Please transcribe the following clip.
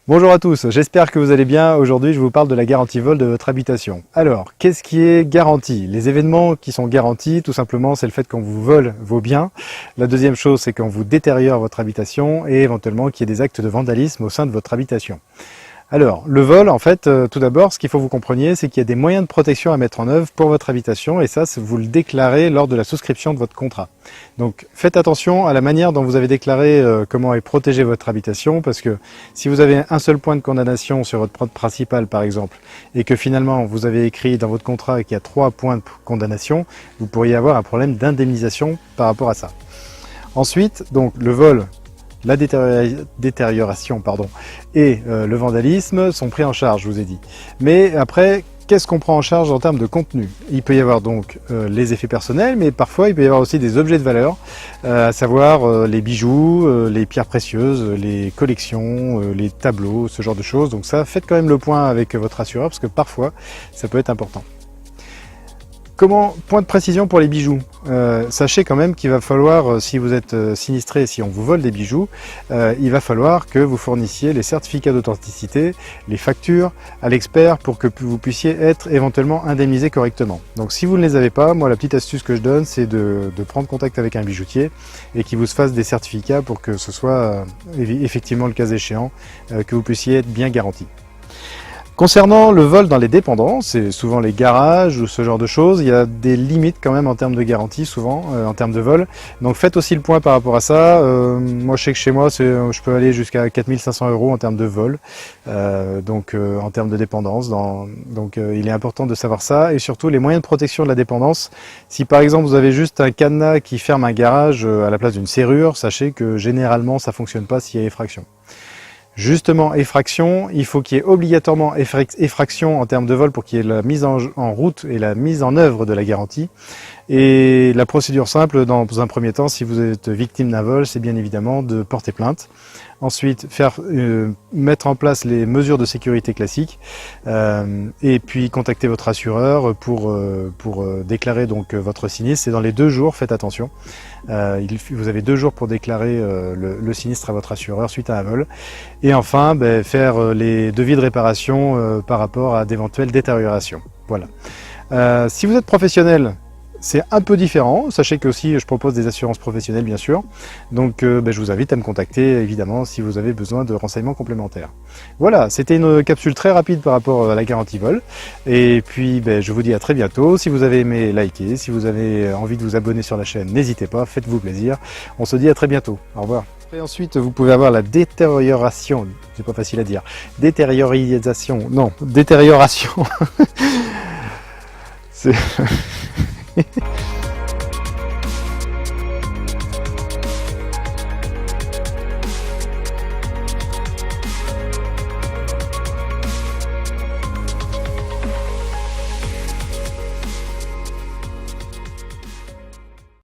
Bonjour à tous, j'espère que vous allez bien. Aujourd'hui, je vous parle de la garantie vol de votre habitation. Alors, qu'est-ce qui est garanti? Les événements qui sont garantis, tout simplement, c'est le fait qu'on vous vole vos biens. La deuxième chose, c'est qu'on vous détériore votre habitation et éventuellement qu'il y ait des actes de vandalisme au sein de votre habitation. Alors, le vol, en fait, tout d'abord, ce qu'il faut que vous compreniez, c'est qu'il y a des moyens de protection à mettre en œuvre pour votre habitation et ça, vous le déclarez lors de la souscription de votre contrat. Donc, faites attention à la manière dont vous avez déclaré comment est protégée votre habitation parce que si vous avez un seul point de condamnation sur votre prod principal, par exemple, et que finalement, vous avez écrit dans votre contrat qu'il y a 3 points de condamnation, vous pourriez avoir un problème d'indemnisation par rapport à ça. Ensuite, donc, le vol, la détérioration et le vandalisme sont pris en charge, je vous ai dit. Mais après, qu'est-ce qu'on prend en charge en termes de contenu? Il peut y avoir donc les effets personnels, mais parfois il peut y avoir aussi des objets de valeur, à savoir les bijoux, les pierres précieuses, les collections, les tableaux, ce genre de choses. Donc ça, faites quand même le point avec votre assureur parce que parfois ça peut être important. Point de précision pour les bijoux. Sachez quand même qu'il va falloir, si vous êtes sinistré, si on vous vole des bijoux, il va falloir que vous fournissiez les certificats d'authenticité, les factures à l'expert pour que vous puissiez être éventuellement indemnisé correctement. Donc si vous ne les avez pas, moi la petite astuce que je donne, c'est de prendre contact avec un bijoutier et qu'il vous fasse des certificats pour que ce soit effectivement le cas échéant, que vous puissiez être bien garanti. Concernant le vol dans les dépendances, c'est souvent les garages ou ce genre de choses, il y a des limites quand même en termes de garantie, souvent en termes de vol. Donc faites aussi le point par rapport à ça. Moi je sais que chez moi, je peux aller jusqu'à 4 500 € en termes de vol, en termes de dépendance. Il est important de savoir ça et surtout les moyens de protection de la dépendance. Si par exemple vous avez juste un cadenas qui ferme un garage à la place d'une serrure, sachez que généralement ça ne fonctionne pas s'il y a effraction. Justement, effraction, il faut qu'il y ait obligatoirement effraction en termes de vol pour qu'il y ait la mise en route et la mise en œuvre de la garantie. Et la procédure simple, dans un premier temps, si vous êtes victime d'un vol, c'est bien évidemment de porter plainte. Ensuite, mettre en place les mesures de sécurité classiques et puis contacter votre assureur pour déclarer donc votre sinistre. C'est dans les 2 jours, faites attention. Vous avez 2 jours pour déclarer le sinistre à votre assureur suite à un vol. Et enfin, faire les devis de réparation par rapport à d'éventuelles détériorations. Voilà. Si vous êtes professionnel, c'est un peu différent. Sachez que aussi je propose des assurances professionnelles bien sûr. Donc je vous invite à me contacter évidemment si vous avez besoin de renseignements complémentaires. Voilà, c'était une capsule très rapide par rapport à la garantie vol. Et puis je vous dis à très bientôt. Si vous avez aimé, likez. Si vous avez envie de vous abonner sur la chaîne, n'hésitez pas, faites-vous plaisir. On se dit à très bientôt. Au revoir. Et ensuite, vous pouvez avoir la détérioration. C'est pas facile à dire. Détériorisation. Non, détérioration. C'est...